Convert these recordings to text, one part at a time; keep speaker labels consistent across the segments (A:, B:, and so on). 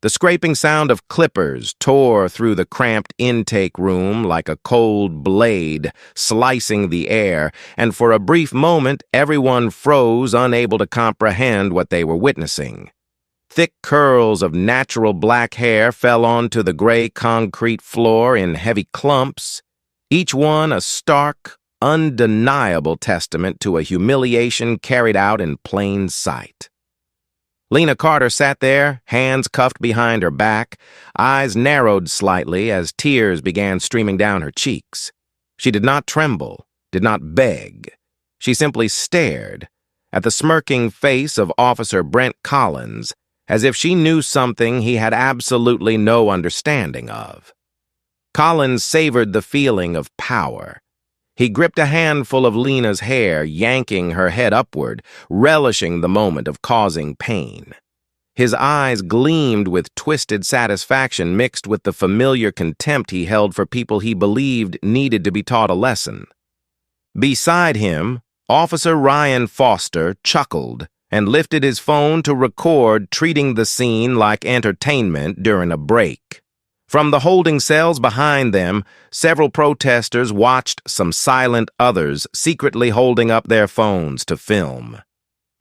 A: The scraping sound of clippers tore through the cramped intake room like a cold blade, slicing the air, and for a brief moment everyone froze, unable to comprehend what they were witnessing. Thick curls of natural black hair fell onto the gray concrete floor in heavy clumps, each one a stark, undeniable testament to a humiliation carried out in plain sight. Lena Carter sat there, hands cuffed behind her back, eyes narrowed slightly as tears began streaming down her cheeks. She did not tremble, did not beg. She simply stared at the smirking face of Officer Brent Collins, as if she knew something he had absolutely no understanding of. Collins savored the feeling of power. He gripped a handful of Lena's hair, yanking her head upward, relishing the moment of causing pain. His eyes gleamed with twisted satisfaction mixed with the familiar contempt he held for people he believed needed to be taught a lesson. Beside him, Officer Ryan Foster chuckled and lifted his phone to record, treating the scene like entertainment during a break. From the holding cells behind them, several protesters watched some silent others secretly holding up their phones to film.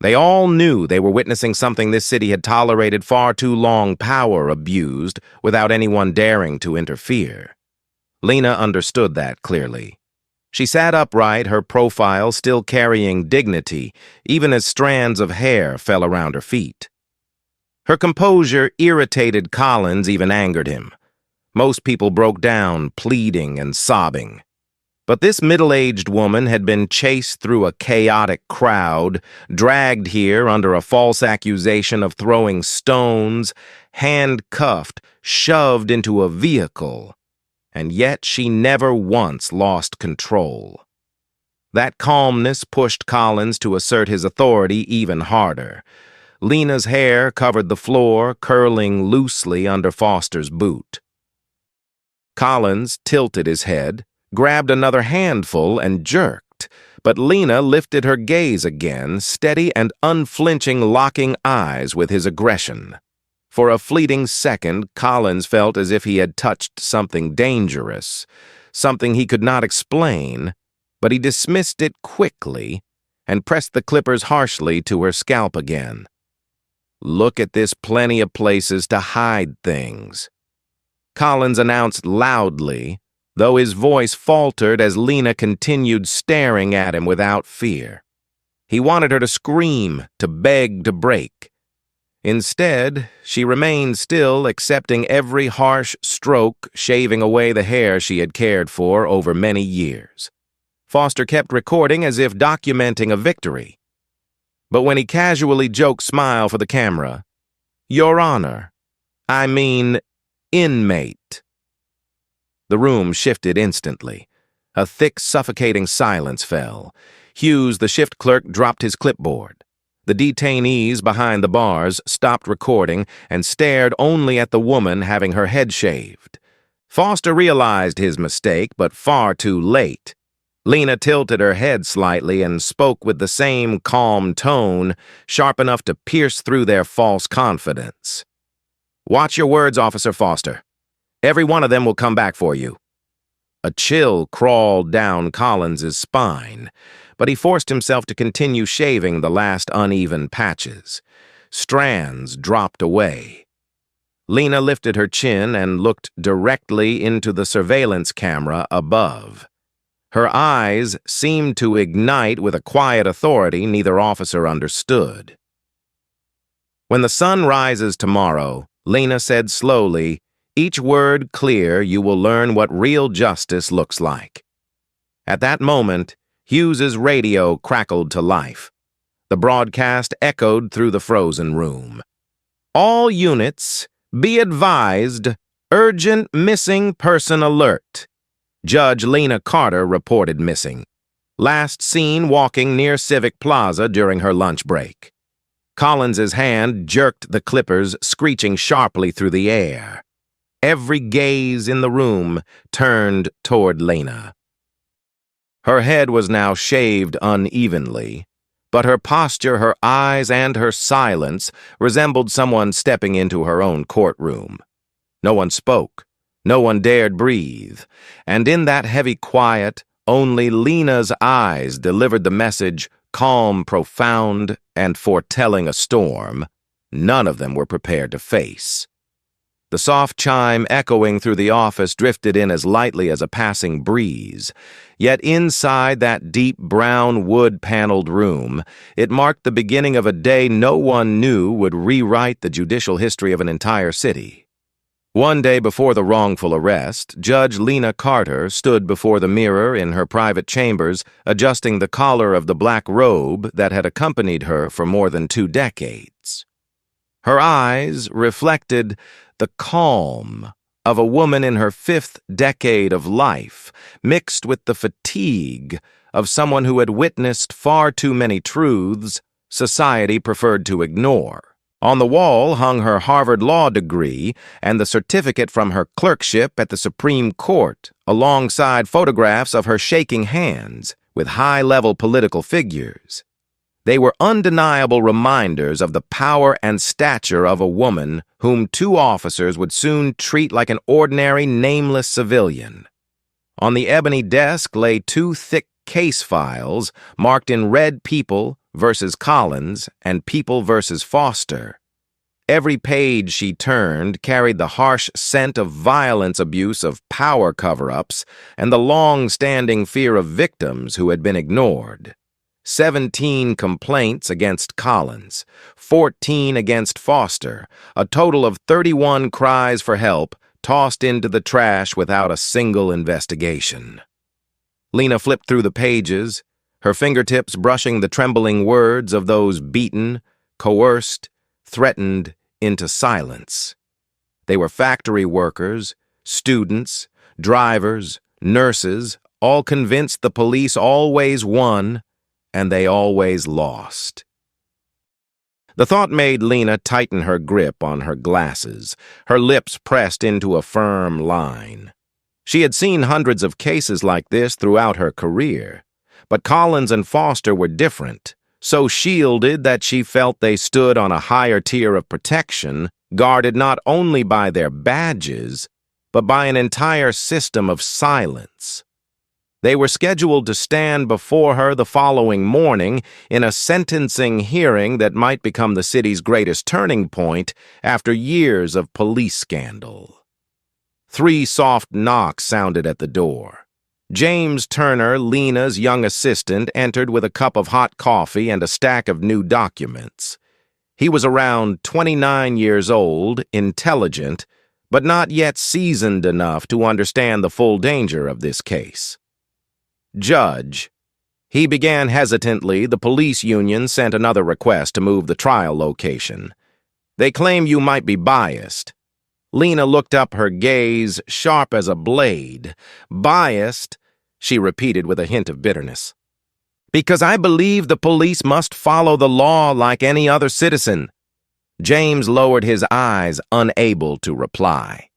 A: They all knew they were witnessing something this city had tolerated far too long, power abused, without anyone daring to interfere. Lena understood that clearly. She sat upright, her profile still carrying dignity, even as strands of hair fell around her feet. Her composure irritated Collins, even angered him. Most people broke down, pleading and sobbing. But this middle-aged woman had been chased through a chaotic crowd, dragged here under a false accusation of throwing stones, handcuffed, shoved into a vehicle, and yet she never once lost control. That calmness pushed Collins to assert his authority even harder. Lena's hair covered the floor, curling loosely under Foster's boot. Collins tilted his head, grabbed another handful, and jerked, but Lena lifted her gaze again, steady and unflinching, locking eyes with his aggression. For a fleeting second, Collins felt as if he had touched something dangerous, something he could not explain, but he dismissed it quickly and pressed the clippers harshly to her scalp again. "Look at this, plenty of places to hide things," Collins announced loudly, though his voice faltered as Lena continued staring at him without fear. He wanted her to scream, to beg to break. Instead, she remained still, accepting every harsh stroke, shaving away the hair she had cared for over many years. Foster kept recording as if documenting a victory. But when he casually joked smile for the camera, "Your Honor, I mean inmate." The room shifted instantly. A thick, suffocating silence fell. Hughes, the shift clerk, dropped his clipboard. The detainees behind the bars stopped recording and stared only at the woman having her head shaved. Foster realized his mistake, but far too late. Lena tilted her head slightly and spoke with the same calm tone, sharp enough to pierce through their false confidence. "Watch your words, Officer Foster. Every one of them will come back for you." A chill crawled down Collins's spine, but he forced himself to continue shaving the last uneven patches. Strands dropped away. Lena lifted her chin and looked directly into the surveillance camera above. Her eyes seemed to ignite with a quiet authority neither officer understood. "When the sun rises tomorrow," Lena said slowly, "each word clear, you will learn what real justice looks like." At that moment, Hughes's radio crackled to life. The broadcast echoed through the frozen room. "All units, be advised, urgent missing person alert. Judge Lena Carter reported missing. Last seen walking near Civic Plaza during her lunch break." Collins's hand jerked the clippers, screeching sharply through the air. Every gaze in the room turned toward Lena. Her head was now shaved unevenly, but her posture, her eyes, and her silence resembled someone stepping into her own courtroom. No one spoke. No one dared breathe. And in that heavy quiet, only Lena's eyes delivered the message, calm, profound, and foretelling a storm none of them were prepared to face. The soft chime echoing through the office drifted in as lightly as a passing breeze. Yet inside that deep brown wood-paneled room, it marked the beginning of a day no one knew would rewrite the judicial history of an entire city. One day before the wrongful arrest, Judge Lena Carter stood before the mirror in her private chambers, adjusting the collar of the black robe that had accompanied her for more than 2 decades. Her eyes reflected the calm of a woman in her 5th decade of life, mixed with the fatigue of someone who had witnessed far too many truths society preferred to ignore. On the wall hung her Harvard Law degree and the certificate from her clerkship at the Supreme Court, alongside photographs of her shaking hands with high-level political figures. They were undeniable reminders of the power and stature of a woman whom 2 officers would soon treat like an ordinary, nameless civilian. On the ebony desk lay 2 thick case files marked in red People versus Collins and People versus Foster. Every page she turned carried the harsh scent of violence abuse, of power cover-ups, and the long-standing fear of victims who had been ignored. 17 complaints against Collins, 14 against Foster, a total of 31 cries for help tossed into the trash without a single investigation. Lena flipped through the pages, her fingertips brushing the trembling words of those beaten, coerced, threatened into silence. They were factory workers, students, drivers, nurses, all convinced the police always won, and they always lost. The thought made Lena tighten her grip on her glasses, her lips pressed into a firm line. She had seen hundreds of cases like this throughout her career, but Collins and Foster were different, so shielded that she felt they stood on a higher tier of protection, guarded not only by their badges, but by an entire system of silence. They were scheduled to stand before her the following morning in a sentencing hearing that might become the city's greatest turning point after years of police scandal. 3 soft knocks sounded at the door. James Turner, Lena's young assistant, entered with a cup of hot coffee and a stack of new documents. He was around 29 years old, intelligent, but not yet seasoned enough to understand the full danger of this case. Judge. He began hesitantly. The police union sent another request to move the trial location. They claim you might be biased. Lena looked up, her gaze sharp as a blade. Biased, she repeated with a hint of bitterness. Because I believe the police must follow the law like any other citizen. James lowered his eyes, unable to reply.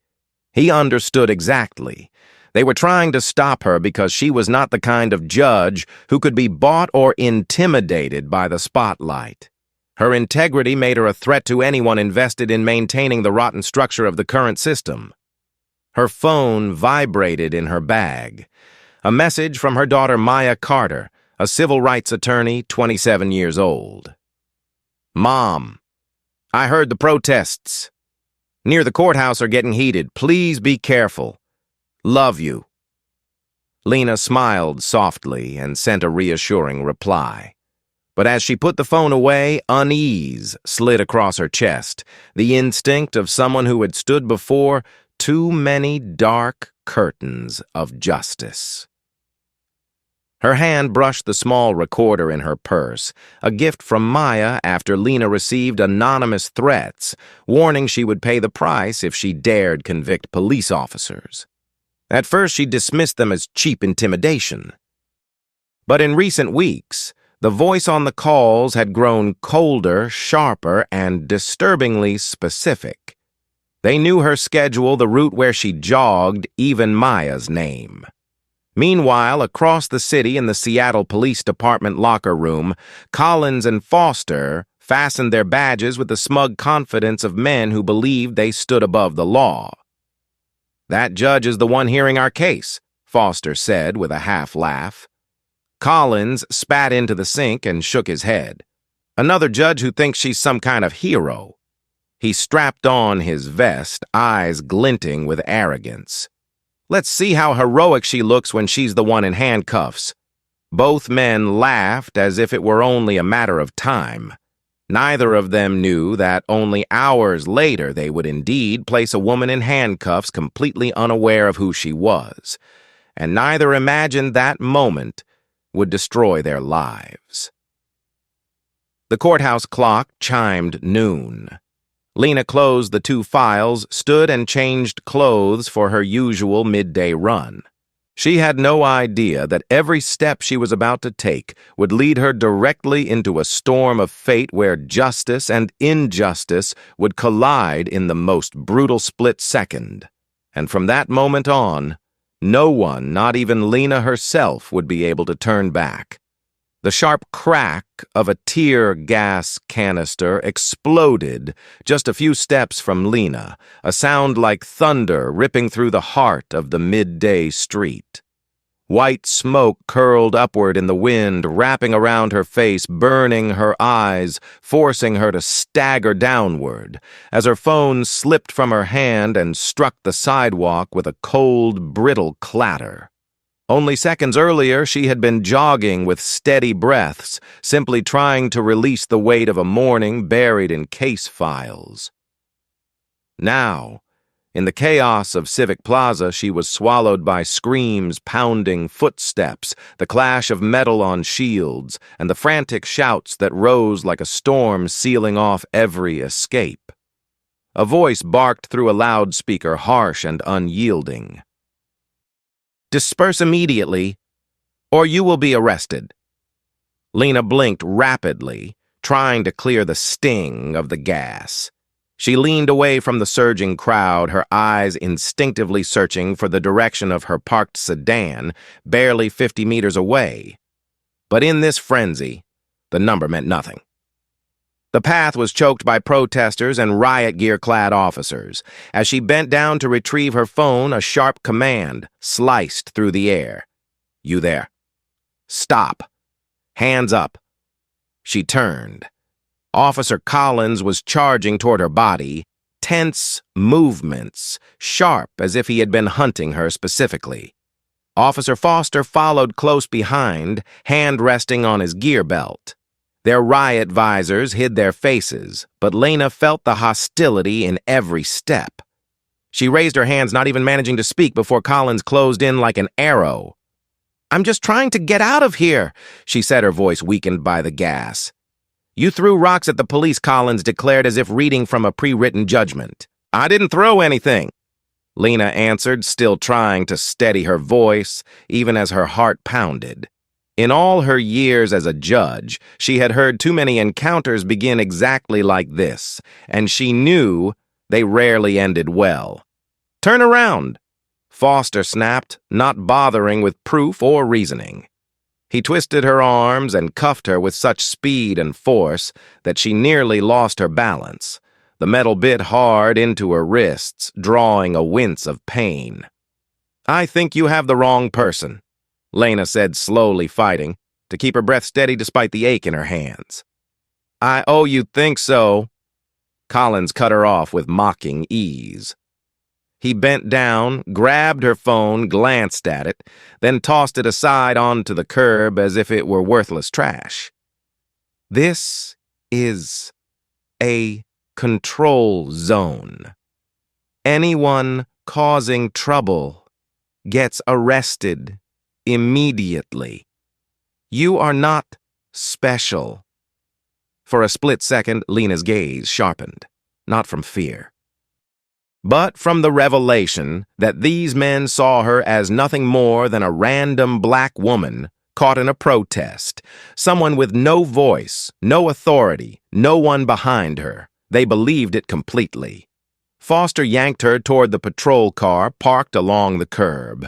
A: He understood exactly. They were trying to stop her because she was not the kind of judge who could be bought or intimidated by the spotlight. Her integrity made her a threat to anyone invested in maintaining the rotten structure of the current system. Her phone vibrated in her bag. A message from her daughter Maya Carter, a civil rights attorney, 27 years old. Mom, I heard the protests. Near the courthouse are getting heated. Please be careful. Love you. Lena smiled softly and sent a reassuring reply. But as she put the phone away, unease slid across her chest, the instinct of someone who had stood before too many dark curtains of justice. Her hand brushed the small recorder in her purse, a gift from Maya after Lena received anonymous threats, warning she would pay the price if she dared convict police officers. At first, she dismissed them as cheap intimidation. But in recent weeks, the voice on the calls had grown colder, sharper, and disturbingly specific. They knew her schedule, the route where she jogged, even Maya's name. Meanwhile, across the city in the Seattle Police Department locker room, Collins and Foster fastened their badges with the smug confidence of men who believed they stood above the law. "That judge is the one hearing our case," Foster said with a half-laugh. Collins spat into the sink and shook his head. "Another judge who thinks she's some kind of hero." He strapped on his vest, eyes glinting with arrogance. "Let's see how heroic she looks when she's the one in handcuffs." Both men laughed as if it were only a matter of time. Neither of them knew that only hours later they would indeed place a woman in handcuffs completely unaware of who she was, and neither imagined that moment would destroy their lives. The courthouse clock chimed noon. Lena closed the two files, stood and changed clothes for her usual midday run. She had no idea that every step she was about to take would lead her directly into a storm of fate where justice and injustice would collide in the most brutal split second. And from that moment on, no one, not even Lena herself, would be able to turn back. The sharp crack of a tear gas canister exploded just a few steps from Lena, a sound like thunder ripping through the heart of the midday street. White smoke curled upward in the wind, wrapping around her face, burning her eyes, forcing her to stagger downward, as her phone slipped from her hand and struck the sidewalk with a cold, brittle clatter. Only seconds earlier, she had been jogging with steady breaths, simply trying to release the weight of a morning buried in case files. Now, in the chaos of Civic Plaza, she was swallowed by screams, pounding footsteps, the clash of metal on shields, and the frantic shouts that rose like a storm sealing off every escape. A voice barked through a loudspeaker, harsh and unyielding. "Disperse immediately, or you will be arrested." Lena blinked rapidly, trying to clear the sting of the gas. She leaned away from the surging crowd, her eyes instinctively searching for the direction of her parked sedan, barely 50 meters away. But in this frenzy, the number meant nothing. The path was choked by protesters and riot gear-clad officers. As she bent down to retrieve her phone, a sharp command sliced through the air. "You there? Stop. Hands up." She turned. Officer Collins was charging toward her body, tense movements, sharp as if he had been hunting her specifically. Officer Foster followed close behind, hand resting on his gear belt. Their riot visors hid their faces, but Lena felt the hostility in every step. She raised her hands, not even managing to speak, before Collins closed in like an arrow. "I'm just trying to get out of here," she said, her voice weakened by the gas. "You threw rocks at the police," Collins declared as if reading from a pre-written judgment. "I didn't throw anything," Lena answered, still trying to steady her voice, even as her heart pounded. In all her years as a judge, she had heard too many encounters begin exactly like this, and she knew they rarely ended well. "Turn around," Foster snapped, not bothering with proof or reasoning. He twisted her arms and cuffed her with such speed and force that she nearly lost her balance. The metal bit hard into her wrists, drawing a wince of pain. "I think you have the wrong person," Lena said, slowly fighting to keep her breath steady despite the ache in her hands. "Oh, you think so?" Collins cut her off with mocking ease. He bent down, grabbed her phone, glanced at it, then tossed it aside onto the curb as if it were worthless trash. "This is a control zone. Anyone causing trouble gets arrested immediately. You are not special." For a split second, Lena's gaze sharpened, not from fear, but from the revelation that these men saw her as nothing more than a random black woman caught in a protest, someone with no voice, no authority, no one behind her. They believed it completely. Foster yanked her toward the patrol car parked along the curb.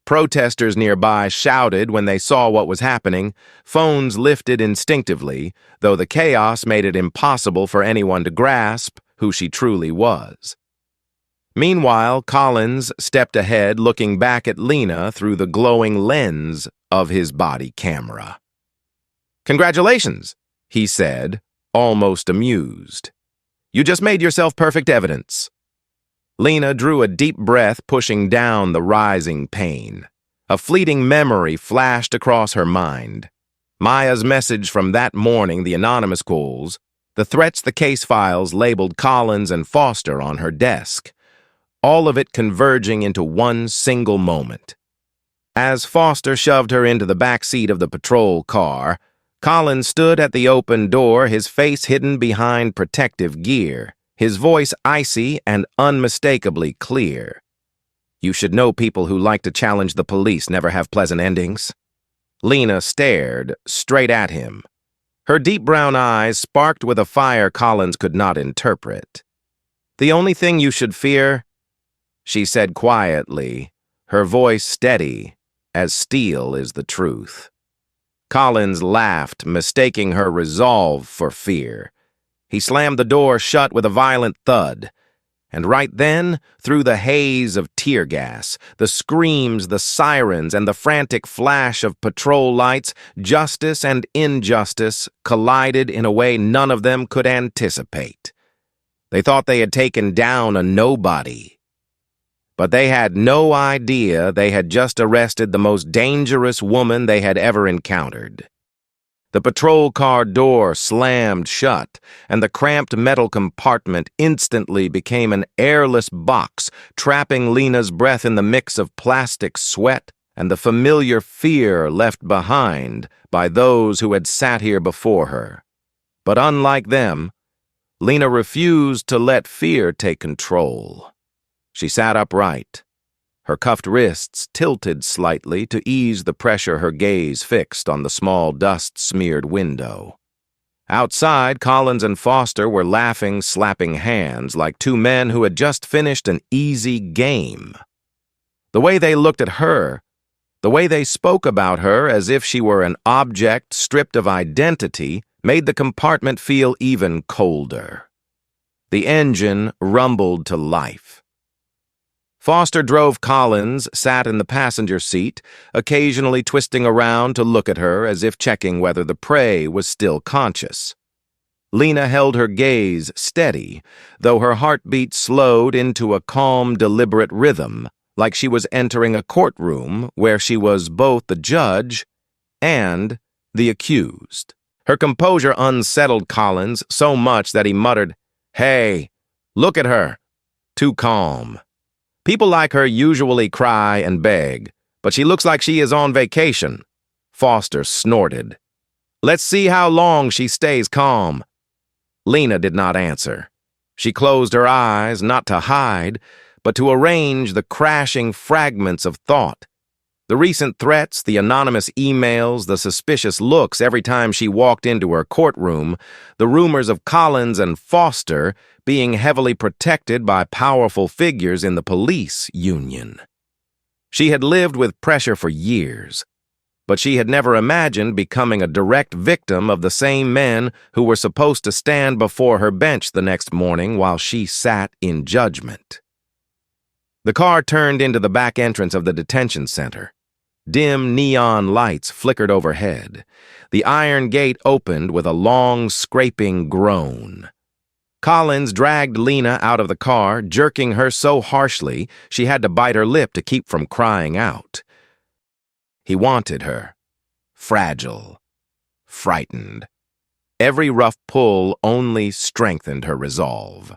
A: Protesters nearby shouted when they saw what was happening. Phones lifted instinctively, though the chaos made it impossible for anyone to grasp who she truly was. Meanwhile, Collins stepped ahead, looking back at Lena through the glowing lens of his body camera. "Congratulations," he said, almost amused. "You just made yourself perfect evidence." Lena drew a deep breath, pushing down the rising pain. A fleeting memory flashed across her mind. Maya's message from that morning, the anonymous calls, the threats the case files labeled Collins and Foster on her desk, all of it converging into one single moment. As Foster shoved her into the back seat of the patrol car, Collins stood at the open door, his face hidden behind protective gear, his voice icy and unmistakably clear. "You should know people who like to challenge the police never have pleasant endings." Lena stared straight at him. Her deep brown eyes sparked with a fire Collins could not interpret. "The only thing you should fear," she said quietly, her voice steady as steel is the truth. Collins laughed, mistaking her resolve for fear. He slammed the door shut with a violent thud. And right then, through the haze of tear gas, the screams, the sirens, and the frantic flash of patrol lights, justice and injustice collided in a way none of them could anticipate. They thought they had taken down a nobody. But they had no idea they had just arrested the most dangerous woman they had ever encountered. The patrol car door slammed shut, and the cramped metal compartment instantly became an airless box, trapping Lena's breath in the mix of plastic sweat and the familiar fear left behind by those who had sat here before her. But unlike them, Lena refused to let fear take control. She sat upright, her cuffed wrists tilted slightly to ease the pressure her gaze fixed on the small dust-smeared window. Outside, Collins and Foster were laughing, slapping hands like two men who had just finished an easy game. The way they looked at her, the way they spoke about her as if she were an object stripped of identity, made the compartment feel even colder. The engine rumbled to life. Foster drove. Collins sat in the passenger seat, occasionally twisting around to look at her as if checking whether the prey was still conscious. Lena held her gaze steady, though her heartbeat slowed into a calm, deliberate rhythm, like she was entering a courtroom where she was both the judge and the accused. Her composure unsettled Collins so much that he muttered, "Hey, look at her. Too calm. People like her usually cry and beg, but she looks like she is on vacation." Foster snorted. "Let's see how long she stays calm." Lena did not answer. She closed her eyes, not to hide, but to arrange the crashing fragments of thought. The recent threats, the anonymous emails, the suspicious looks every time she walked into her courtroom, the rumors of Collins and Foster being heavily protected by powerful figures in the police union. She had lived with pressure for years, but she had never imagined becoming a direct victim of the same men who were supposed to stand before her bench the next morning while she sat in judgment. The car turned into the back entrance of the detention center. Dim neon lights flickered overhead. The iron gate opened with a long, scraping groan. Collins dragged Lena out of the car, jerking her so harshly she had to bite her lip to keep from crying out. He wanted her. Fragile. Frightened. Every rough pull only strengthened her resolve.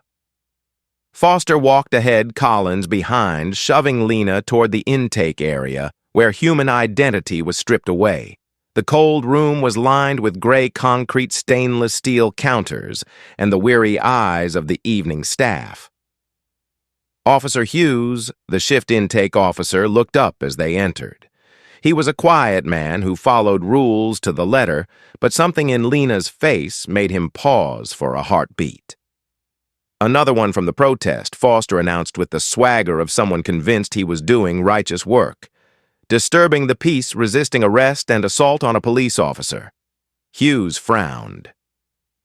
A: Foster walked ahead, Collins behind, shoving Lena toward the intake area, where human identity was stripped away. The cold room was lined with gray concrete stainless steel counters and the weary eyes of the evening staff. Officer Hughes, the shift intake officer, looked up as they entered. He was a quiet man who followed rules to the letter, but something in Lena's face made him pause for a heartbeat. "Another one from the protest," Foster announced with the swagger of someone convinced he was doing righteous work. disturbing the peace, resisting arrest, and assault on a police officer. Hughes frowned.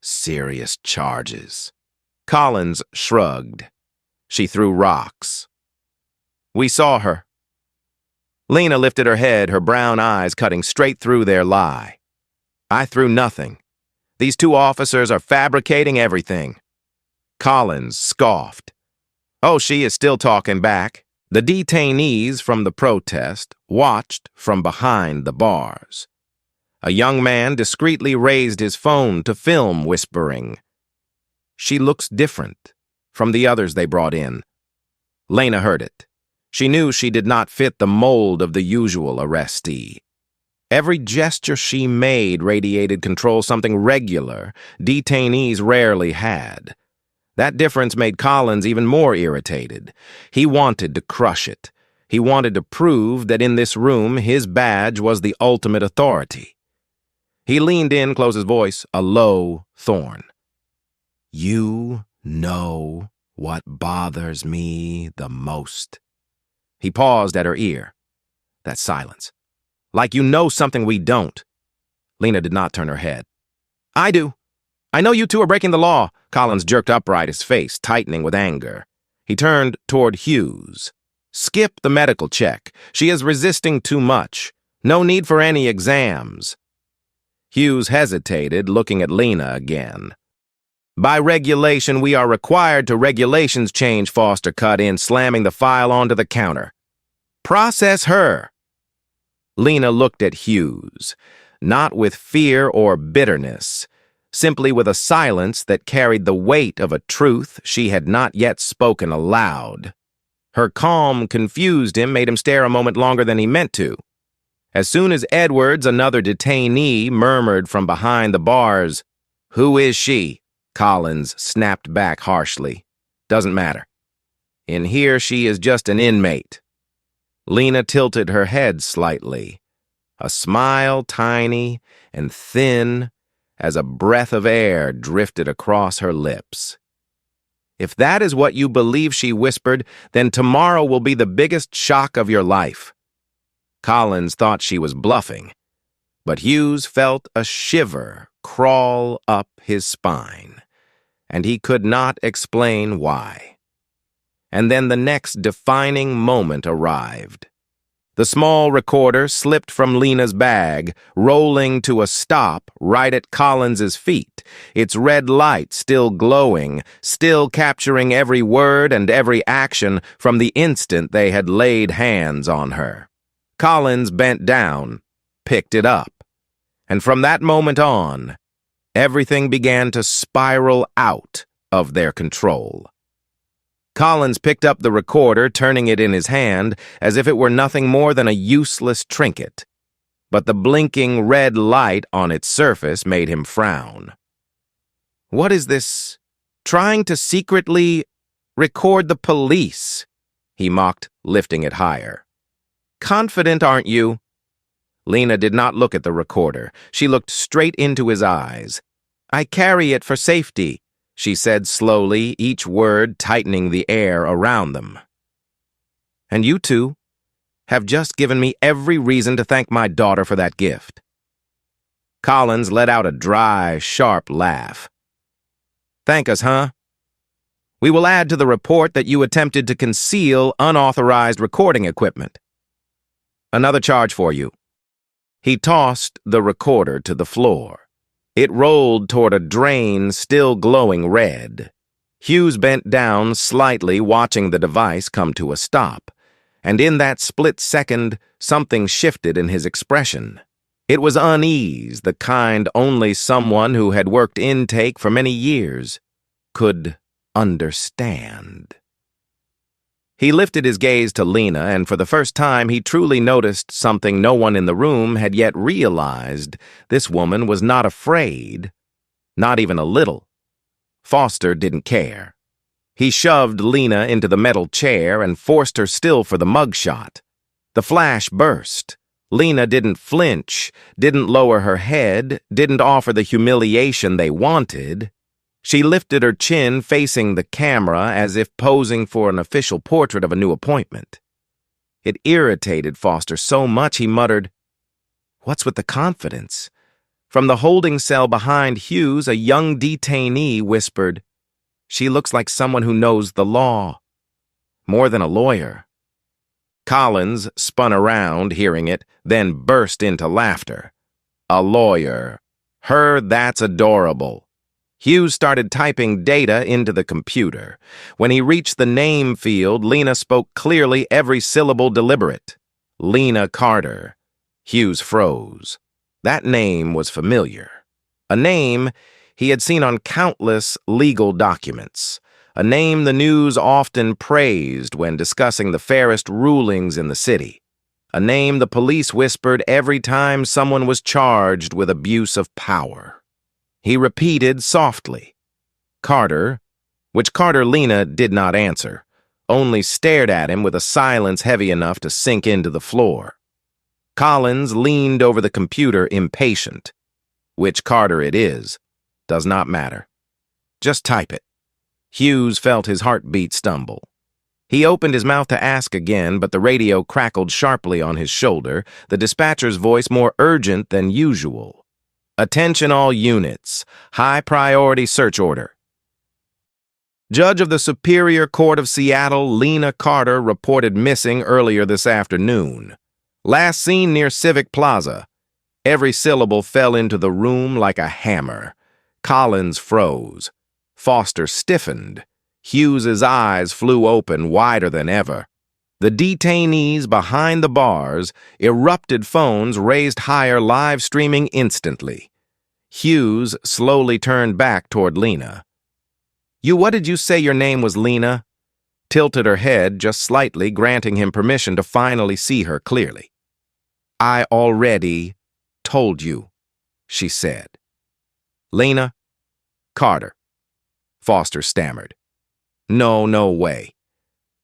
A: Serious charges. Collins shrugged. She threw rocks. We saw her. Lena lifted her head, her brown eyes cutting straight through their lie. I threw nothing. These two officers are fabricating everything. Collins scoffed. Oh, she is still talking back. The detainees from the protest watched from behind the bars. A young man discreetly raised his phone to film, whispering, "She looks different from the others they brought in." Lena heard it. She knew she did not fit the mold of the usual arrestee. Every gesture she made radiated control, something regular detainees rarely had. That difference made Collins even more irritated. He wanted to crush it. He wanted to prove that in this room his badge was the ultimate authority. He leaned in, closed his voice, a low thorn. You know what bothers me the most. He paused at her ear. That silence. Like you know something we don't. Lena did not turn her head. I do. I know you two are breaking the law. Collins jerked upright, his face tightening with anger. He turned toward Hughes. Skip the medical check. She is resisting too much. No need for any exams. Hughes hesitated, looking at Lena again. By regulation, we are required to regulations change, Foster cut in, slamming the file onto the counter. Process her. Lena looked at Hughes, not with fear or bitterness, simply with a silence that carried the weight of a truth she had not yet spoken aloud. Her calm confused him, made him stare a moment longer than he meant to. As soon as Edwards, another detainee, murmured from behind the bars, "Who is she?" Collins snapped back harshly. Doesn't matter. In here, she is just an inmate. Lena tilted her head slightly, a smile tiny and thin as a breath of air drifted across her lips. If that is what you believe, she whispered, then tomorrow will be the biggest shock of your life. Collins thought she was bluffing, but Hughes felt a shiver crawl up his spine, and he could not explain why. And then the next defining moment arrived. The small recorder slipped from Lena's bag, rolling to a stop right at Collins's feet, its red light still glowing, still capturing every word and every action from the instant they had laid hands on her. Collins bent down, picked it up, and from that moment on, everything began to spiral out of their control. Collins picked up the recorder, turning it in his hand as if it were nothing more than a useless trinket. But the blinking red light on its surface made him frown. What is this? Trying to secretly record the police? He mocked, lifting it higher. Confident, aren't you? Lena did not look at the recorder. She looked straight into his eyes. I carry it for safety, she said slowly, each word tightening the air around them. And you two have just given me every reason to thank my daughter for that gift. Collins let out a dry, sharp laugh. Thank us, huh? We will add to the report that you attempted to conceal unauthorized recording equipment. Another charge for you. He tossed the recorder to the floor. It rolled toward a drain still glowing red. Hughes bent down slightly, watching the device come to a stop, and in that split second, something shifted in his expression. It was unease, the kind only someone who had worked intake for many years could understand. He lifted his gaze to Lena, and for the first time he truly noticed something no one in the room had yet realized. This woman was not afraid, not even a little. Foster didn't care. He shoved Lena into the metal chair and forced her still for the mugshot. The flash burst. Lena didn't flinch, didn't lower her head, didn't offer the humiliation they wanted. She lifted her chin, facing the camera as if posing for an official portrait of a new appointment. It irritated Foster so much he muttered, "What's with the confidence?" From the holding cell behind Hughes, a young detainee whispered, "She looks like someone who knows the law. More than a lawyer." Collins spun around, hearing it, then burst into laughter. "A lawyer. Her, that's adorable." Hughes started typing data into the computer. When he reached the name field, Lena spoke clearly, every syllable deliberate. Lena Carter. Hughes froze. That name was familiar. A name he had seen on countless legal documents. A name the news often praised when discussing the fairest rulings in the city. A name the police whispered every time someone was charged with abuse of power. He repeated softly, "Carter," which Lena did not answer, only stared at him with a silence heavy enough to sink into the floor. Collins leaned over the computer, impatient. "Which Carter it is, does not matter. Just type it." Hughes felt his heartbeat stumble. He opened his mouth to ask again, but the radio crackled sharply on his shoulder, the dispatcher's voice more urgent than usual. "Attention all units. High priority search order. Judge of the Superior Court of Seattle, Lena Carter, reported missing earlier this afternoon. Last seen near Civic Plaza." Every syllable fell into the room like a hammer. Collins froze. Foster stiffened. Hughes's eyes flew open wider than ever. The detainees behind the bars, erupted phones raised higher, live streaming instantly. Hughes slowly turned back toward Lena. What did you say your name was, Lena?" Tilted her head just slightly, granting him permission to finally see her clearly. "I already told you," she said. "Lena Carter," Foster stammered. No way.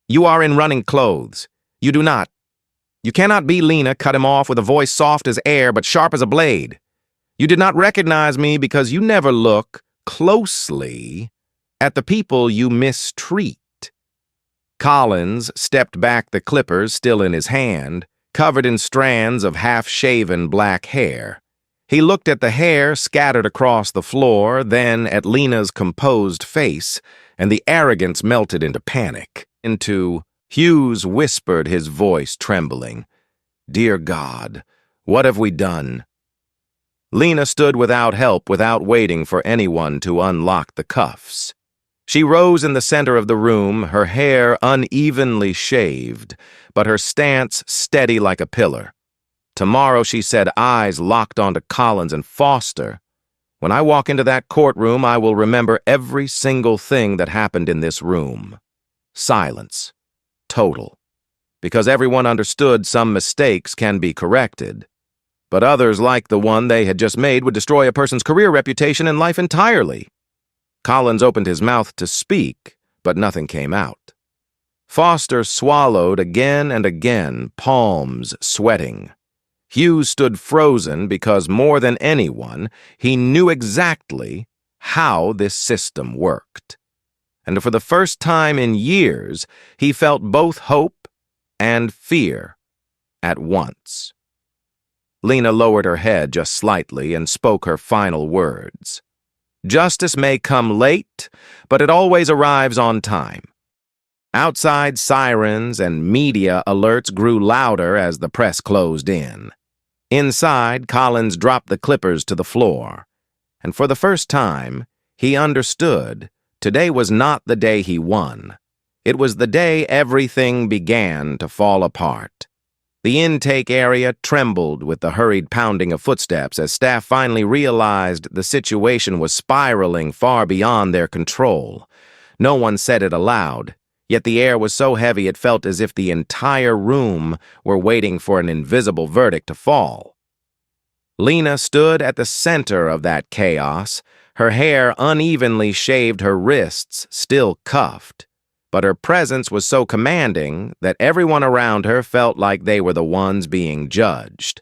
A: "You are in running clothes. You cannot be Lena," cut him off with a voice soft as air but sharp as a blade. "You did not recognize me because you never look closely at the people you mistreat." Collins stepped back, the clippers still in his hand, covered in strands of half-shaven black hair. He looked at the hair scattered across the floor, then at Lena's composed face, and the arrogance melted into panic. Hughes whispered, his voice trembling, "Dear God, what have we done?" Lena stood without help, without waiting for anyone to unlock the cuffs. She rose in the center of the room, her hair unevenly shaved, but her stance steady like a pillar. "Tomorrow," she said, eyes locked onto Collins and Foster. "When I walk into that courtroom, I will remember every single thing that happened in this room." Silence. Total. Because everyone understood some mistakes can be corrected. But others, like the one they had just made, would destroy a person's career, reputation, and life entirely. Collins opened his mouth to speak, but nothing came out. Foster swallowed again and again, palms sweating. Hughes stood frozen because more than anyone, he knew exactly how this system worked. And for the first time in years, he felt both hope and fear at once. Lena lowered her head just slightly and spoke her final words. "Justice may come late, but it always arrives on time." Outside sirens and media alerts grew louder as the press closed in. Inside, Collins dropped the clippers to the floor. And for the first time, he understood today was not the day he won. It was the day everything began to fall apart. The intake area trembled with the hurried pounding of footsteps as staff finally realized the situation was spiraling far beyond their control. No one said it aloud, yet the air was so heavy it felt as if the entire room were waiting for an invisible verdict to fall. Lena stood at the center of that chaos, her hair unevenly shaved, her wrists still cuffed. But her presence was so commanding that everyone around her felt like they were the ones being judged.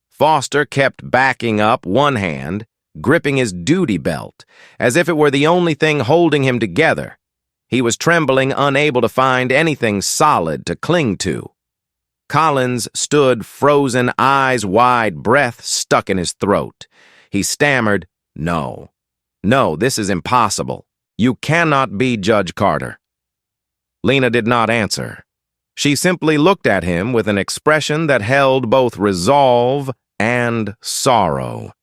A: Foster kept backing up, one hand gripping his duty belt, as if it were the only thing holding him together. He was trembling, unable to find anything solid to cling to. Collins stood frozen, eyes wide, breath stuck in his throat. He stammered, "No. No, this is impossible. You cannot be Judge Carter." Lena did not answer. She simply looked at him with an expression that held both resolve and sorrow.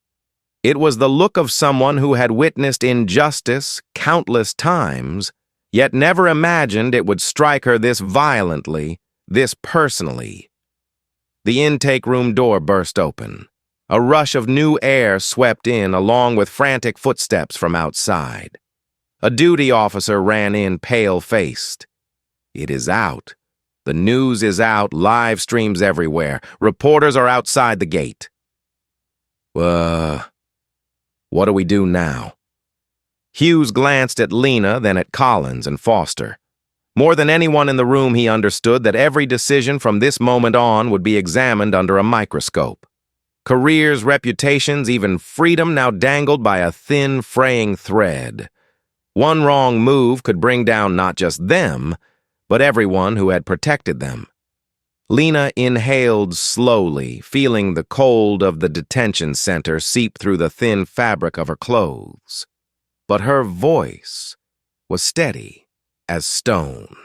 A: It was the look of someone who had witnessed injustice countless times, yet never imagined it would strike her this violently, this personally. The intake room door burst open. A rush of new air swept in, along with frantic footsteps from outside. A duty officer ran in, pale-faced. "It is out. The news is out, live streams everywhere. Reporters are outside the gate." What do we do now? Hughes glanced at Lena, then at Collins and Foster. More than anyone in the room, he understood that every decision from this moment on would be examined under a microscope. Careers, reputations, even freedom now dangled by a thin, fraying thread. One wrong move could bring down not just them, but everyone who had protected them. Lena inhaled slowly, feeling the cold of the detention center seep through the thin fabric of her clothes. But her voice was steady as stone.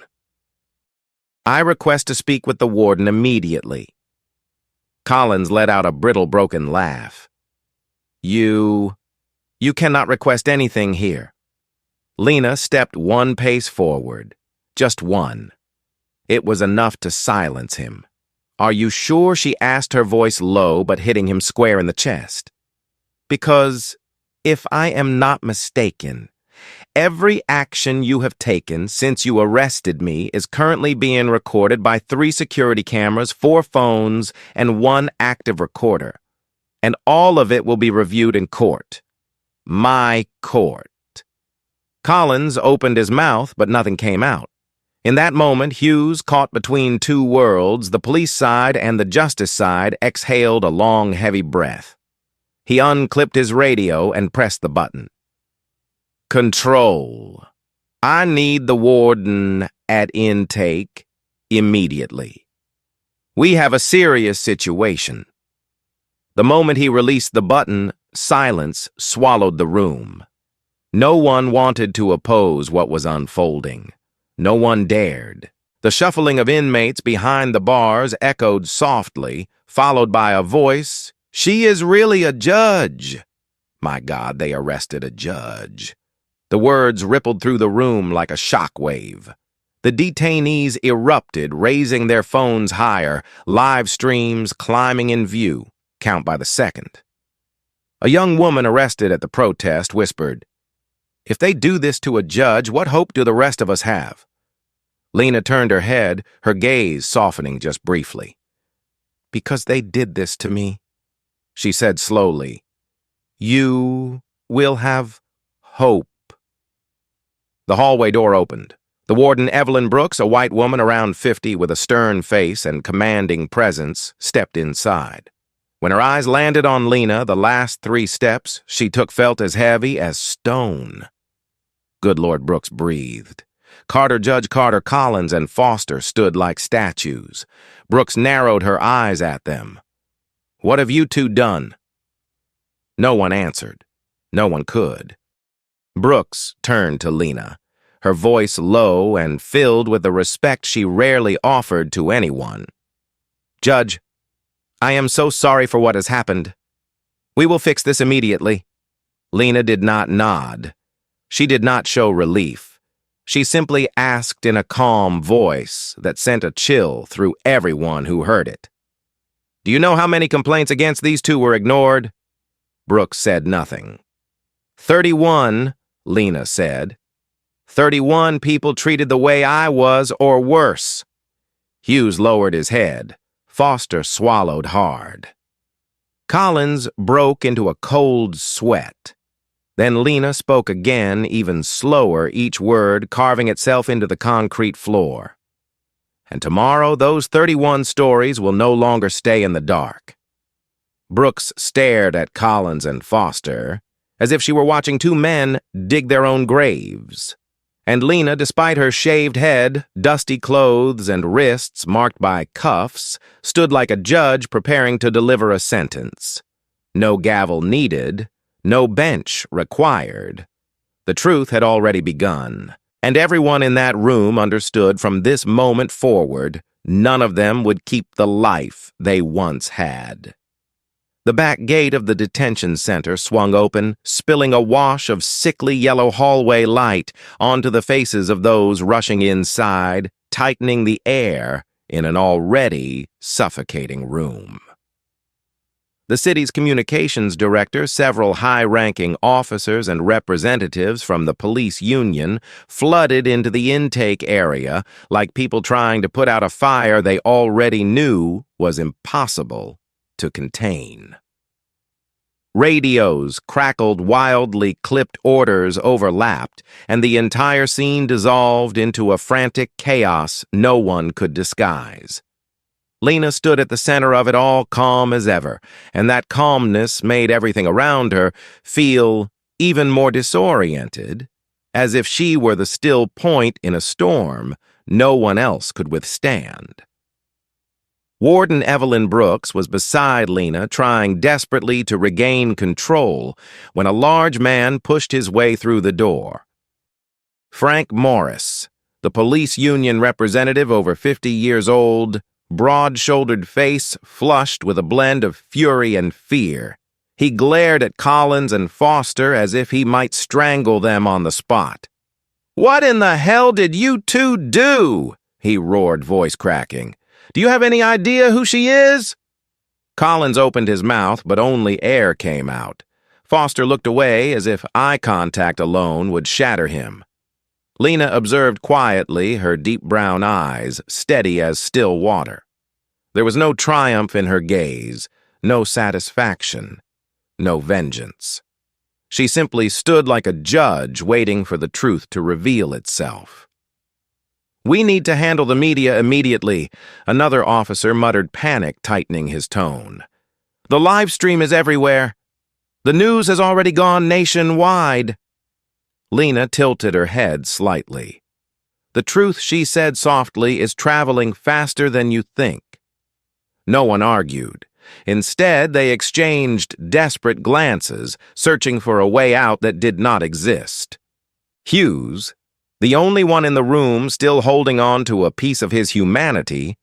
A: "I request to speak with the warden immediately." Collins let out a brittle, broken laugh. You cannot request anything here." Lena stepped one pace forward. Just one. It was enough to silence him. "Are you sure?" she asked, her voice low but hitting him square in the chest. "Because, if I am not mistaken, every action you have taken since you arrested me is currently being recorded by 3 security cameras, 4 phones, and 1 active recorder. And all of it will be reviewed in court. My court." Collins opened his mouth, but nothing came out. In that moment, Hughes, caught between 2 worlds, the police side and the justice side, exhaled a long, heavy breath. He unclipped his radio and pressed the button. "Control. I need the warden at intake immediately. We have a serious situation." The moment he released the button, silence swallowed the room. No one wanted to oppose what was unfolding. No one dared. The shuffling of inmates behind the bars echoed softly, followed by a voice, "She is really a judge." My God, they arrested a judge. The words rippled through the room like a shockwave. The detainees erupted, raising their phones higher, live streams climbing in view, count by the second. A young woman arrested at the protest whispered, "If they do this to a judge, what hope do the rest of us have?" Lena turned her head, her gaze softening just briefly. "Because they did this to me," she said slowly. "You will have hope." The hallway door opened. The warden, Evelyn Brooks, a white woman around 50 with a stern face and commanding presence, stepped inside. When her eyes landed on Lena, the last 3 steps she took felt as heavy as stone. Good Lord, Brooks breathed. Carter, Judge Carter, Collins, and Foster stood like statues. Brooks narrowed her eyes at them. "What have you 2 done?" No one answered. No one could. Brooks turned to Lena, her voice low and filled with the respect she rarely offered to anyone. "Judge, I am so sorry for what has happened. We will fix this immediately." Lena did not nod. She did not show relief. She simply asked in a calm voice that sent a chill through everyone who heard it. "Do you know how many complaints against these 2 were ignored?" Brooks said nothing. 31, Lena said. 31 people treated the way I was or worse. Hughes lowered his head. Foster swallowed hard. Collins broke into a cold sweat. Then Lena spoke again, even slower, each word carving itself into the concrete floor. "And tomorrow, those 31 stories will no longer stay in the dark." Brooks stared at Collins and Foster, as if she were watching 2 men dig their own graves. And Lena, despite her shaved head, dusty clothes, and wrists marked by cuffs, stood like a judge preparing to deliver a sentence. No gavel needed, no bench required. The truth had already begun, and everyone in that room understood from this moment forward, none of them would keep the life they once had. The back gate of the detention center swung open, spilling a wash of sickly yellow hallway light onto the faces of those rushing inside, tightening the air in an already suffocating room. The city's communications director, several high-ranking officers and representatives from the police union flooded into the intake area like people trying to put out a fire they already knew was impossible to contain. Radios crackled wildly, clipped orders overlapped, and the entire scene dissolved into a frantic chaos no one could disguise. Lena stood at the center of it all, calm as ever, and that calmness made everything around her feel even more disoriented, as if she were the still point in a storm no one else could withstand. Warden Evelyn Brooks was beside Lena, trying desperately to regain control, when a large man pushed his way through the door. Frank Morris, the police union representative, over 50 years old, broad-shouldered face flushed with a blend of fury and fear. He glared at Collins and Foster as if he might strangle them on the spot. "What in the hell did you two do?" he roared, voice cracking. "Do you have any idea who she is?" Collins opened his mouth, but only air came out. Foster looked away as if eye contact alone would shatter him. Lena observed quietly, her deep brown eyes steady as still water. There was no triumph in her gaze, no satisfaction, no vengeance. She simply stood like a judge waiting for the truth to reveal itself. "We need to handle the media immediately," another officer muttered, panic tightening his tone. "The live stream is everywhere. The news has already gone nationwide." Lena tilted her head slightly. "The truth," she said softly, "is traveling faster than you think." No one argued. Instead, they exchanged desperate glances, searching for a way out that did not exist. Hughes, the only one in the room still holding on to a piece of his humanity,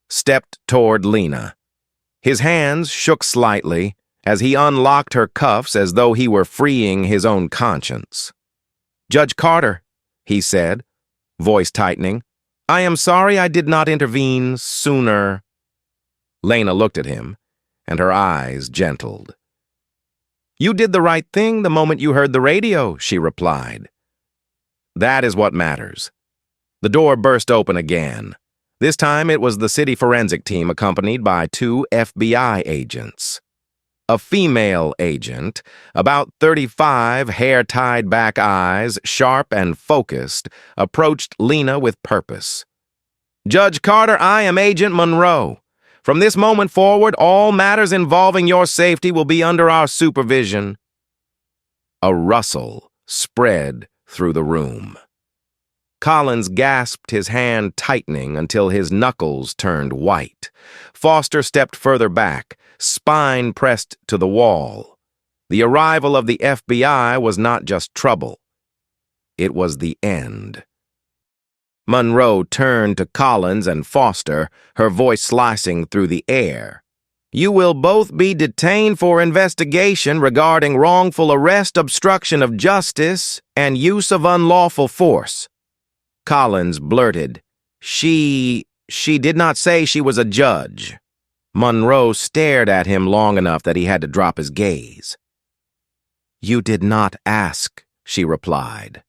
A: stepped toward Lena. His hands shook slightly as he unlocked her cuffs as though he were freeing his own conscience. "Judge Carter," he said, voice tightening, "I am sorry I did not intervene sooner." Lena looked at him, and her eyes gentled. "You did the right thing the moment you heard the radio," she replied. "That is what matters." The door burst open again. This time it was the city forensic team accompanied by 2 FBI agents. A female agent, about 35, hair tied back, eyes sharp and focused, approached Lena with purpose. "Judge Carter, I am Agent Monroe. From this moment forward, all matters involving your safety will be under our supervision." A rustle spread through the room. Collins gasped, his hand tightening until his knuckles turned white. Foster stepped further back, spine pressed to the wall. The arrival of the FBI was not just trouble. It was the end. Monroe turned to Collins and Foster, her voice slicing through the air. "You will both be detained for investigation regarding wrongful arrest, obstruction of justice, and use of unlawful force." Collins blurted, She did not say she was a judge." Monroe stared at him long enough that he had to drop his gaze. "You did not ask," she replied.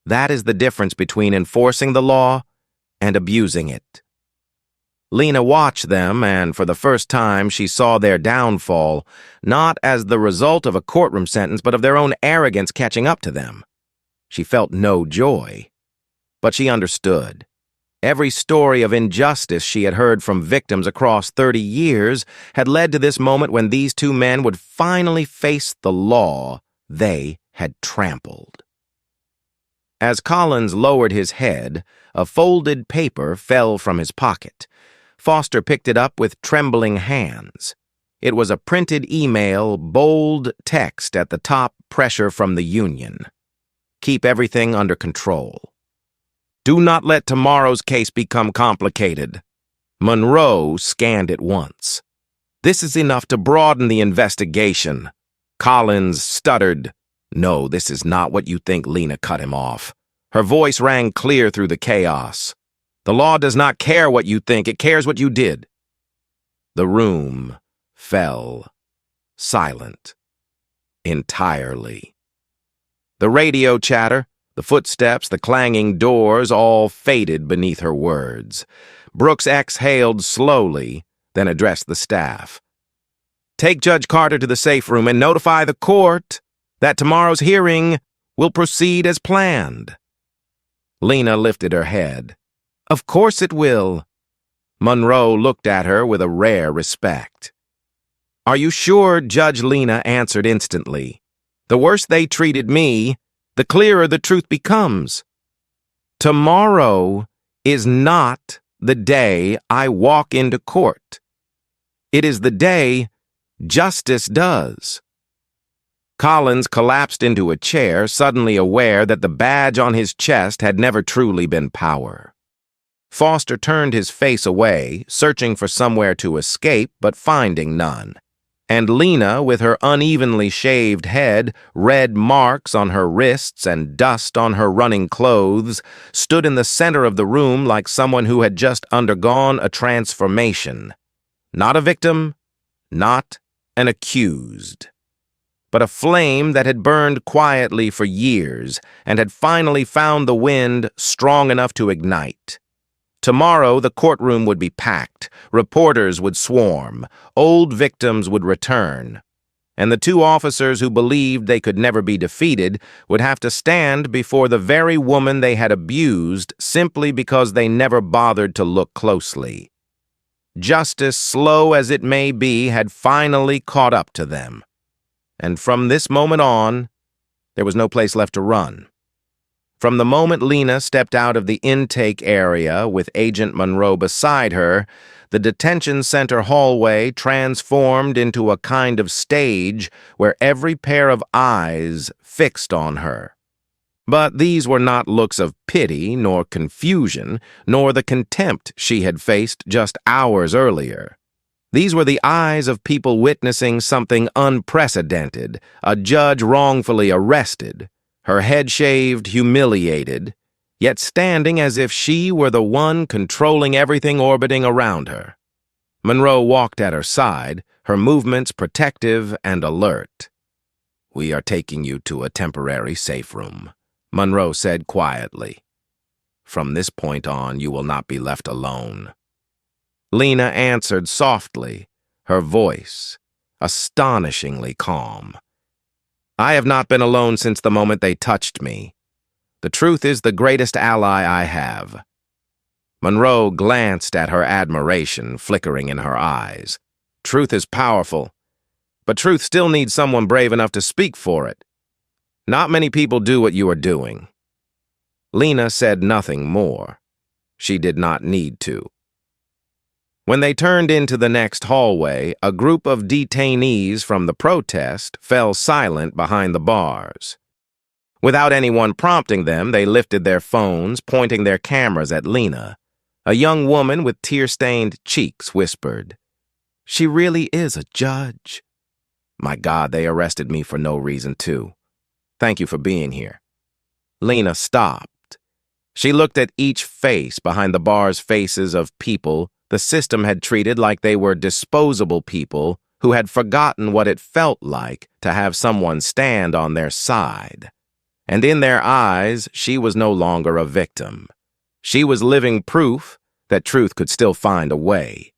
A: "That is the difference between enforcing the law and abusing it." Lena watched them, and for the first time she saw their downfall, not as the result of a courtroom sentence, but of their own arrogance catching up to them. She felt no joy, but she understood. Every story of injustice she had heard from victims across 30 years had led to this moment when these two men would finally face the law they had trampled. As Collins lowered his head, a folded paper fell from his pocket. Foster picked it up with trembling hands. It was a printed email, bold text at the top, pressure from the union. Keep everything under control. Do not let tomorrow's case become complicated. Monroe scanned it once. This is enough to broaden the investigation. Collins stuttered. No, this is not what you think. Lena cut him off. Her voice rang clear through the chaos. The law does not care what you think, it cares what you did. The room fell silent. Entirely. The radio chatter, the footsteps, the clanging doors all faded beneath her words. Brooks exhaled slowly, then addressed the staff. Take Judge Carter to the safe room and notify the court that tomorrow's hearing will proceed as planned. Lena lifted her head. Of course it will. Monroe looked at her with a rare respect. Are you sure? Judge Lena answered instantly. The worse they treated me, the clearer the truth becomes. Tomorrow is not the day I walk into court. It is the day justice does. Collins collapsed into a chair, suddenly aware that the badge on his chest had never truly been power. Foster turned his face away, searching for somewhere to escape, but finding none. And Lena, with her unevenly shaved head, red marks on her wrists and dust on her running clothes, stood in the center of the room like someone who had just undergone a transformation. Not a victim, not an accused, but a flame that had burned quietly for years and had finally found the wind strong enough to ignite. Tomorrow, the courtroom would be packed, reporters would swarm, old victims would return, and the two officers who believed they could never be defeated would have to stand before the very woman they had abused simply because they never bothered to look closely. Justice, slow as it may be, had finally caught up to them. And from this moment on, there was no place left to run. From the moment Lena stepped out of the intake area with Agent Monroe beside her, the detention center hallway transformed into a kind of stage where every pair of eyes fixed on her. But these were not looks of pity, nor confusion, nor the contempt she had faced just hours earlier. These were the eyes of people witnessing something unprecedented, a judge wrongfully arrested, her head shaved, humiliated, yet standing as if she were the one controlling everything orbiting around her. Monroe walked at her side, her movements protective and alert. We are taking you to a temporary safe room, Monroe said quietly. From this point on, you will not be left alone. Lena answered softly, her voice astonishingly calm. I have not been alone since the moment they touched me. The truth is the greatest ally I have. Monroe glanced at her admiration flickering in her eyes. Truth is powerful, but truth still needs someone brave enough to speak for it. Not many people do what you are doing. Lena said nothing more. She did not need to. When they turned into the next hallway, a group of detainees from the protest fell silent behind the bars. Without anyone prompting them, they lifted their phones, pointing their cameras at Lena. A young woman with tear-stained cheeks whispered, "She really is a judge." My God, they arrested me for no reason, too. Thank you for being here. Lena stopped. She looked at each face behind the bar's faces of people the system had treated like they were disposable people who had forgotten what it felt like to have someone stand on their side. And in their eyes, she was no longer a victim. She was living proof that truth could still find a way.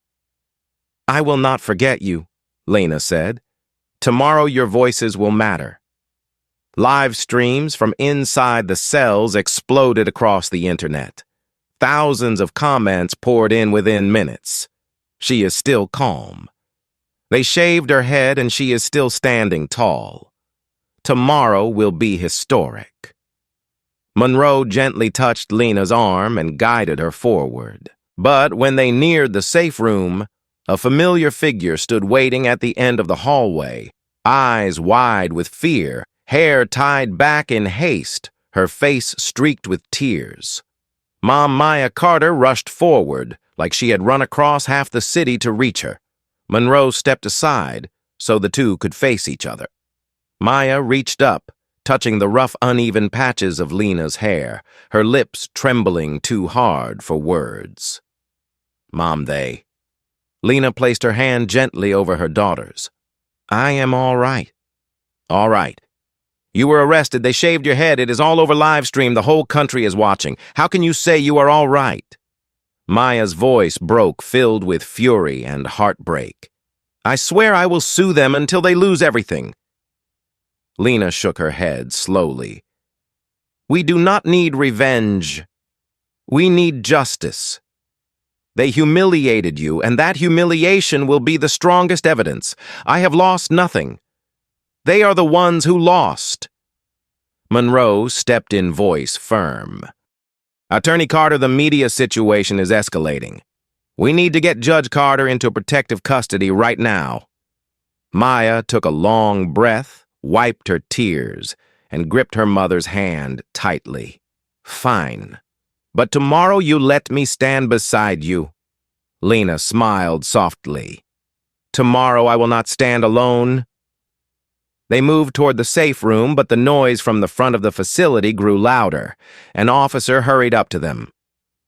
A: I will not forget you, Lena said. Tomorrow your voices will matter. Live streams from inside the cells exploded across the internet. Thousands of comments poured in within minutes. She is still calm. They shaved her head and she is still standing tall. Tomorrow will be historic. Monroe gently touched Lena's arm and guided her forward. But when they neared the safe room, a familiar figure stood waiting at the end of the hallway, eyes wide with fear, hair tied back in haste, her face streaked with tears. Mom Maya Carter rushed forward, like she had run across half the city to reach her. Monroe stepped aside so the two could face each other. Maya reached up, touching the rough, uneven patches of Lena's hair, her lips trembling too hard for words. Mom, Lena placed her hand gently over her daughter's. I am all right. All right. You were arrested. They shaved your head. It is all over live stream. The whole country is watching. How can you say you are all right? Maya's voice broke, filled with fury and heartbreak. I swear I will sue them until they lose everything. Lena shook her head slowly. We do not need revenge. We need justice. They humiliated you, and that humiliation will be the strongest evidence. I have lost nothing. They are the ones who lost. Monroe stepped in, voice firm. Attorney Carter, the media situation is escalating. We need to get Judge Carter into protective custody right now. Maya took a long breath, wiped her tears, and gripped her mother's hand tightly. Fine. But tomorrow you let me stand beside you. Lena smiled softly. Tomorrow I will not stand alone. They moved toward the safe room, but the noise from the front of the facility grew louder. An officer hurried up to them.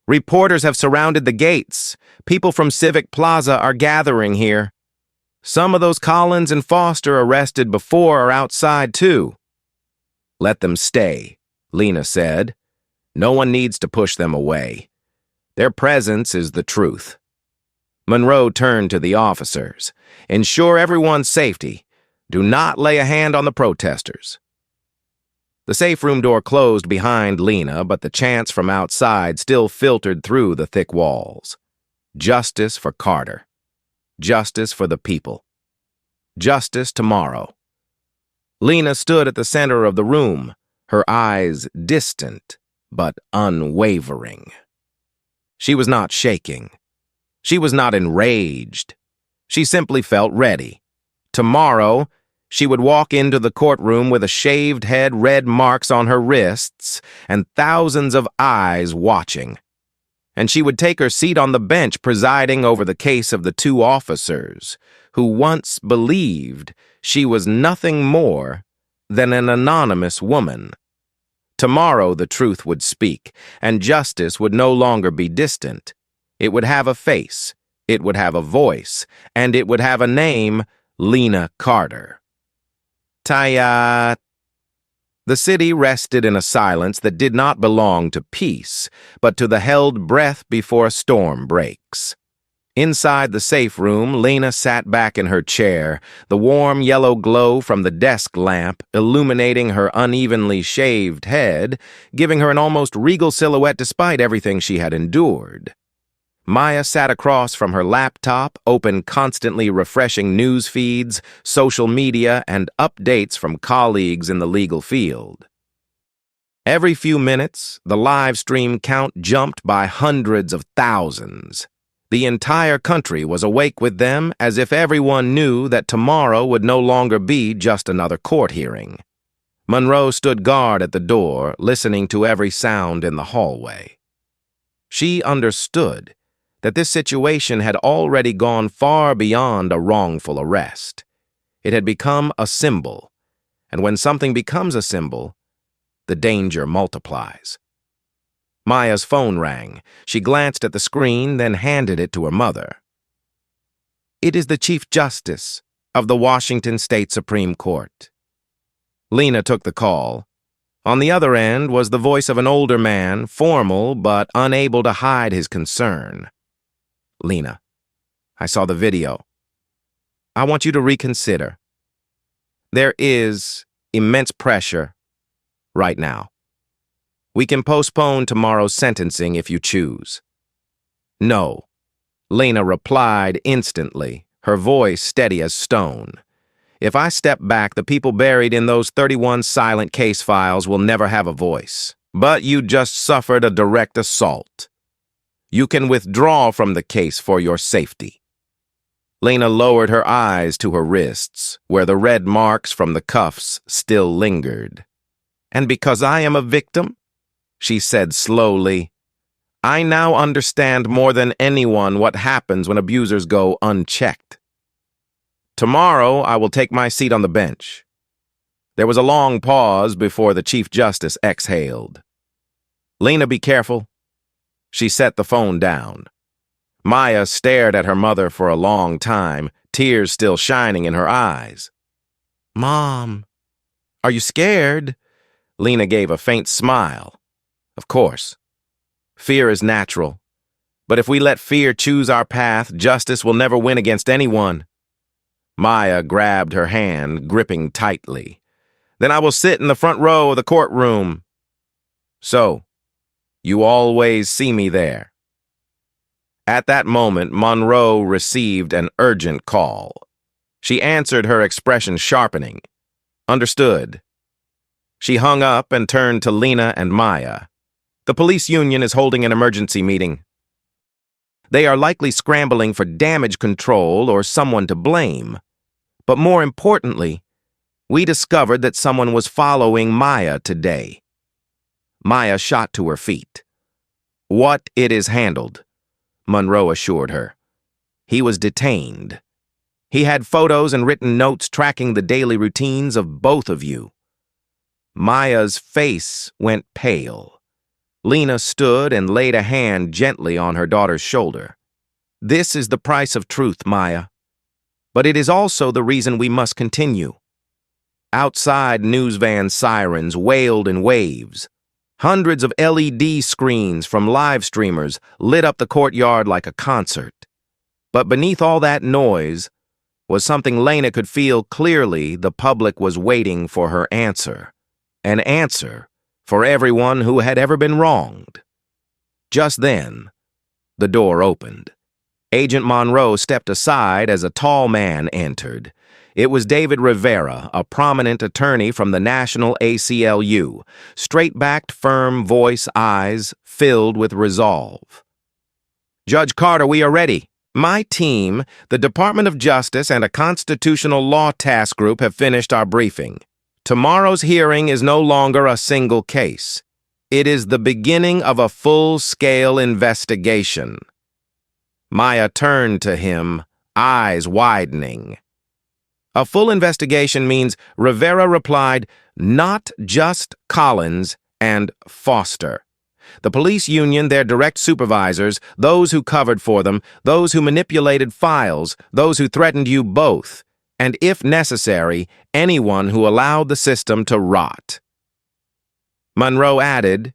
A: Reporters have surrounded the gates. People from Civic Plaza are gathering here. Some of those Collins and Foster arrested before are outside too. Let them stay, Lena said. No one needs to push them away. Their presence is the truth. Monroe turned to the officers. Ensure everyone's safety. Do not lay a hand on the protesters. The safe room door closed behind Lena, but the chants from outside still filtered through the thick walls. Justice for Carter. Justice for the people. Justice tomorrow. Lena stood at the center of the room, her eyes distant but unwavering. She was not shaking. She was not enraged. She simply felt ready. Tomorrow, she would walk into the courtroom with a shaved head, red marks on her wrists, and thousands of eyes watching. And she would take her seat on the bench presiding over the case of the two officers who once believed she was nothing more than an anonymous woman. Tomorrow the truth would speak, and justice would no longer be distant. It would have a face, it would have a voice, and it would have a name, Lena Carter. Taya. The city rested in a silence that did not belong to peace, but to the held breath before a storm breaks. Inside the safe room, Lena sat back in her chair, the warm yellow glow from the desk lamp illuminating her unevenly shaved head, giving her an almost regal silhouette despite everything she had endured. Maya sat across from her laptop, opened constantly refreshing news feeds, social media, and updates from colleagues in the legal field. Every few minutes, the live stream count jumped by hundreds of thousands. The entire country was awake with them, as if everyone knew that tomorrow would no longer be just another court hearing. Monroe stood guard at the door, listening to every sound in the hallway. She understood that this situation had already gone far beyond a wrongful arrest. It had become a symbol, and when something becomes a symbol, the danger multiplies. Maya's phone rang. She glanced at the screen, then handed it to her mother. It is the Chief Justice of the Washington State Supreme Court. Lena took the call. On the other end was the voice of an older man, formal but unable to hide his concern. Lena, I saw the video. I want you to reconsider. There is immense pressure right now. We can postpone tomorrow's sentencing if you choose. No, Lena replied instantly, her voice steady as stone. If I step back, the people buried in those 31 silent case files will never have a voice. But you just suffered a direct assault. You can withdraw from the case for your safety." Lena lowered her eyes to her wrists, where the red marks from the cuffs still lingered. "And because I am a victim," she said slowly, "I now understand more than anyone what happens when abusers go unchecked. Tomorrow I will take my seat on the bench." There was a long pause before the Chief Justice exhaled. "Lena, be careful." She set the phone down. Maya stared at her mother for a long time, tears still shining in her eyes. "Mom, are you scared?" Lena gave a faint smile. "Of course. Fear is natural. But if we let fear choose our path, justice will never win against anyone." Maya grabbed her hand, gripping tightly. "Then I will sit in the front row of the courtroom. So, you always see me there." At that moment, Monroe received an urgent call. She answered, her expression sharpening. "Understood." She hung up and turned to Lena and Maya. "The police union is holding an emergency meeting. They are likely scrambling for damage control or someone to blame. But more importantly, we discovered that someone was following Maya today." Maya shot to her feet. "What it is handled," Monroe assured her. "He was detained. He had photos and written notes tracking the daily routines of both of you." Maya's face went pale. Lena stood and laid a hand gently on her daughter's shoulder. "This is the price of truth, Maya. But it is also the reason we must continue." Outside, news van sirens wailed in waves. Hundreds of LED screens from live streamers lit up the courtyard like a concert. But beneath all that noise was something Lena could feel clearly. The public was waiting for her answer. An answer for everyone who had ever been wronged. Just then, the door opened. Agent Monroe stepped aside as a tall man entered. It was David Rivera, a prominent attorney from the National ACLU, straight-backed, firm voice, eyes filled with resolve. "Judge Carter, we are ready. My team, the Department of Justice, and a constitutional law task group have finished our briefing. Tomorrow's hearing is no longer a single case. It is the beginning of a full-scale investigation." Maya turned to him, eyes widening. "A full investigation means," Rivera replied, "not just Collins and Foster. The police union, their direct supervisors, those who covered for them, those who manipulated files, those who threatened you both, and if necessary, anyone who allowed the system to rot." Monroe added,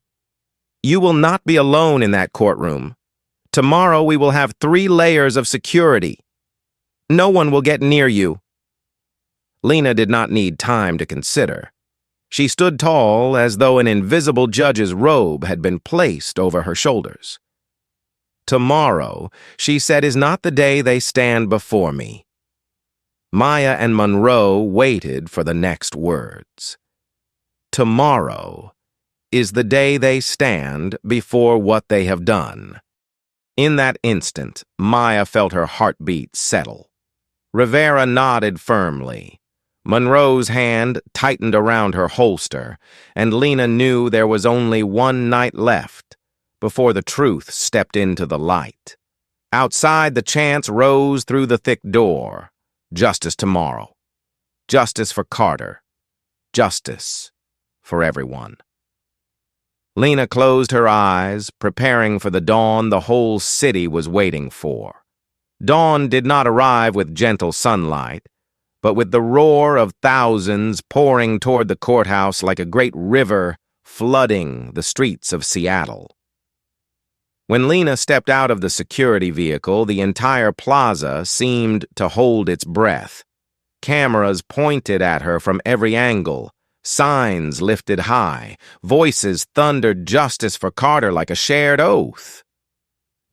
A: "You will not be alone in that courtroom. Tomorrow we will have 3 layers of security. No one will get near you." Lena did not need time to consider. She stood tall, as though an invisible judge's robe had been placed over her shoulders. "Tomorrow," she said, "is not the day they stand before me." Maya and Monroe waited for the next words. Tomorrow is the day they stand before what they have done. In that instant, Maya felt her heartbeat settle. Rivera nodded firmly. Monroe's hand tightened around her holster, and Lena knew there was only one night left before the truth stepped into the light. Outside, the chants rose through the thick door. Justice tomorrow. Justice for Carter. Justice for everyone. Lena closed her eyes, preparing for the dawn the whole city was waiting for. Dawn did not arrive with gentle sunlight, but with the roar of thousands pouring toward the courthouse like a great river flooding the streets of Seattle. When Lena stepped out of the security vehicle, the entire plaza seemed to hold its breath. Cameras pointed at her from every angle, signs lifted high, voices thundered justice for Carter like a shared oath.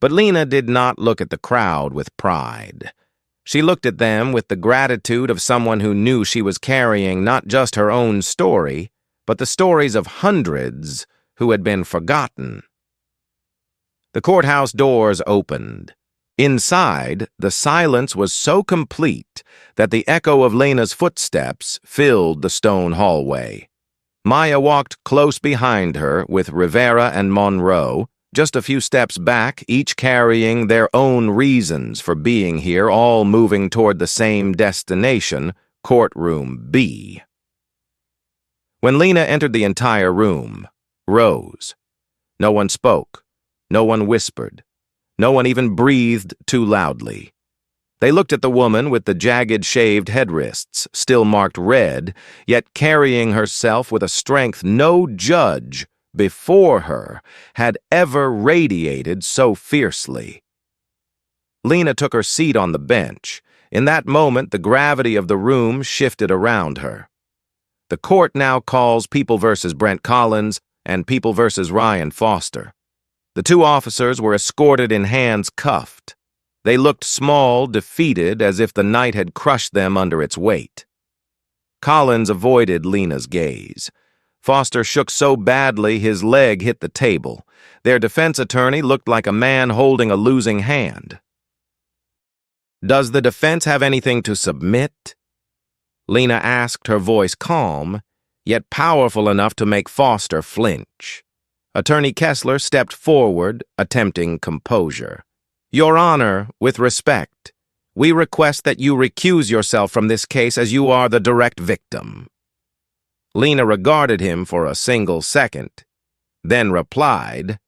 A: But Lena did not look at the crowd with pride. She looked at them with the gratitude of someone who knew she was carrying not just her own story, but the stories of hundreds who had been forgotten. The courthouse doors opened. Inside, the silence was so complete that the echo of Lena's footsteps filled the stone hallway. Maya walked close behind her with Rivera and Monroe, just a few steps back, each carrying their own reasons for being here, all moving toward the same destination, courtroom B. When Lena entered the entire room, rose. No one spoke. No one whispered. No one even breathed too loudly. They looked at the woman with the jagged shaved head wrists, still marked red, yet carrying herself with a strength no judge before her had ever radiated so fiercely. Lena took her seat on the bench. In that moment, the gravity of the room shifted around her. The court now calls People v. Brent Collins and People v. Ryan Foster. The two officers were escorted in hands cuffed. They looked small, defeated, as if the night had crushed them under its weight. Collins avoided Lena's gaze. Foster shook so badly his leg hit the table. Their defense attorney looked like a man holding a losing hand. "Does the defense have anything to submit?" Lena asked, her voice calm, yet powerful enough to make Foster flinch. Attorney Kessler stepped forward, attempting composure. "Your Honor, with respect, we request that you recuse yourself from this case as you are the direct victim." Lena regarded him for a single second, then replied,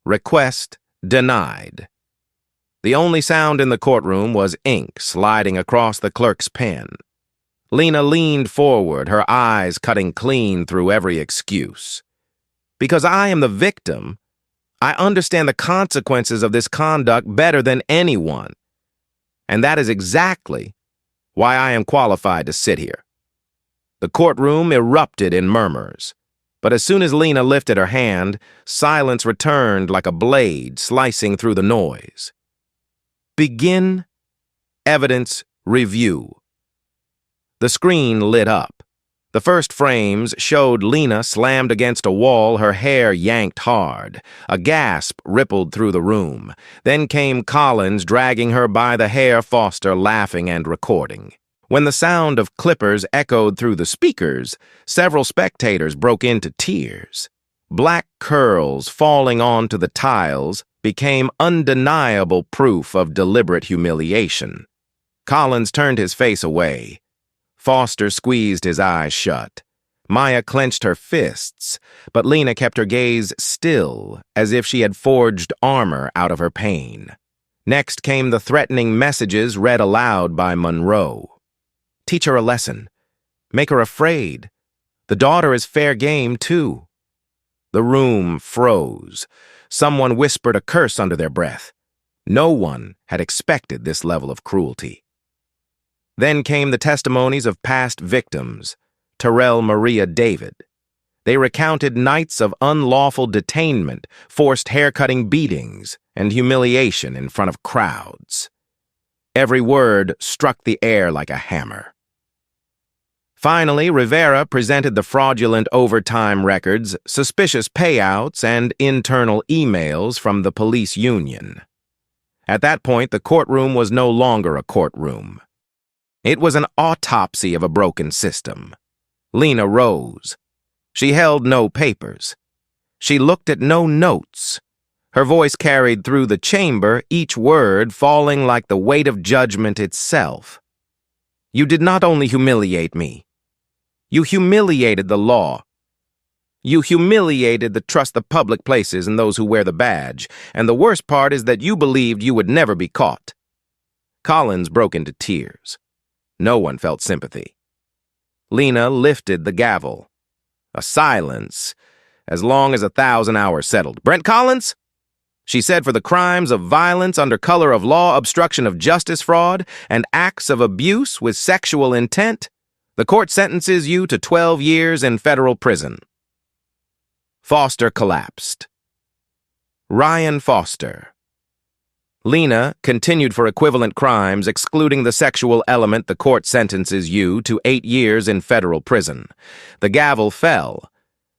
A: "Request denied." The only sound in the courtroom was ink sliding across the clerk's pen. Lena leaned forward, her eyes cutting clean through every excuse. "Because I am the victim, I understand the consequences of this conduct better than anyone. And that is exactly why I am qualified to sit here." The courtroom erupted in murmurs. But as soon as Lena lifted her hand, silence returned like a blade slicing through the noise. "Begin evidence review." The screen lit up. The first frames showed Lena slammed against a wall, her hair yanked hard. A gasp rippled through the room. Then came Collins dragging her by the hair, Foster laughing and recording. When the sound of clippers echoed through the speakers, several spectators broke into tears. Black curls falling onto the tiles became undeniable proof of deliberate humiliation. Collins turned his face away. Foster squeezed his eyes shut. Maya clenched her fists, but Lena kept her gaze still, as if she had forged armor out of her pain. Next came the threatening messages read aloud by Monroe. "Teach her a lesson. Make her afraid. The daughter is fair game, too." The room froze. Someone whispered a curse under their breath. No one had expected this level of cruelty. Then came the testimonies of past victims, Terrell Maria David. They recounted nights of unlawful detainment, forced haircutting beatings, and humiliation in front of crowds. Every word struck the air like a hammer. Finally, Rivera presented the fraudulent overtime records, suspicious payouts, and internal emails from the police union. At that point, the courtroom was no longer a courtroom. It was an autopsy of a broken system. Lena rose. She held no papers. She looked at no notes. Her voice carried through the chamber, each word falling like the weight of judgment itself. "You did not only humiliate me. You humiliated the law. You humiliated the trust the public places in those who wear the badge, and the worst part is that you believed you would never be caught." Collins broke into tears. No one felt sympathy. Lena lifted the gavel. A silence, as long as 1,000 hours settled. "Brent Collins?" she said, "for the crimes of violence under color of law, obstruction of justice fraud, and acts of abuse with sexual intent, the court sentences you to 12 years in federal prison." Foster collapsed. Ryan Foster. Lena continued for equivalent crimes, excluding the sexual element. The court sentences you to 8 years in federal prison. The gavel fell.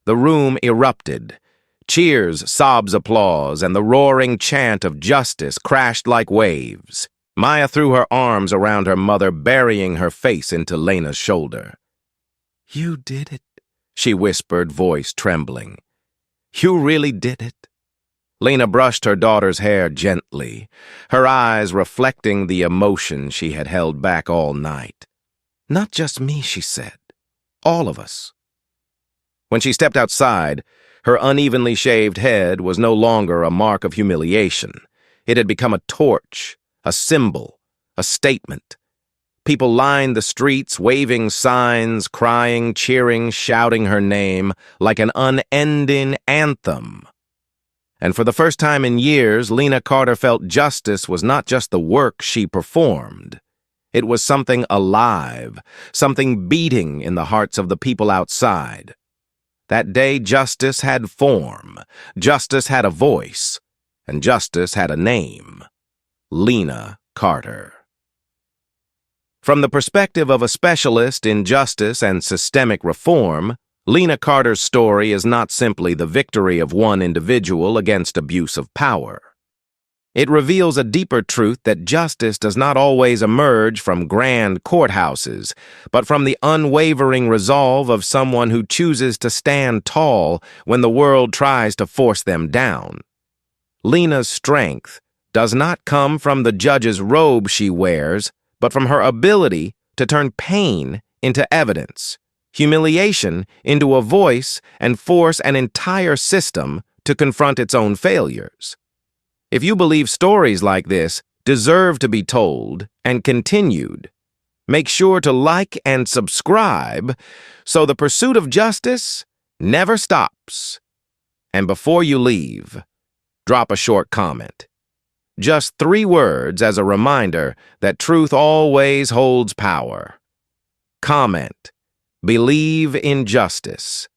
A: The room erupted. Cheers, sobs, applause, and the roaring chant of justice crashed like waves. Maya threw her arms around her mother, burying her face into Lena's shoulder. "You did it," she whispered, voice trembling. "You really did it." Lena brushed her daughter's hair gently, her eyes reflecting the emotion she had held back all night. "Not just me," she said. "All of us." When she stepped outside, her unevenly shaved head was no longer a mark of humiliation. It had become a torch, a symbol, a statement. People lined the streets, waving signs, crying, cheering, shouting her name like an unending anthem. And for the first time in years, Lena Carter felt justice was not just the work she performed. It was something alive, something beating in the hearts of the people outside. That day, justice had form, justice had a voice, and justice had a name: Lena Carter. From the perspective of a specialist in justice and systemic reform, Lena Carter's story is not simply the victory of one individual against abuse of power. It reveals a deeper truth that justice does not always emerge from grand courthouses, but from the unwavering resolve of someone who chooses to stand tall when the world tries to force them down. Lena's strength does not come from the judge's robe she wears, but from her ability to turn pain into evidence, humiliation into a voice, and force an entire system to confront its own failures. If you believe stories like this deserve to be told and continued, make sure to like and subscribe so the pursuit of justice never stops. And before you leave, drop a short comment. Just 3 words as a reminder that truth always holds power. Comment: "Believe in justice."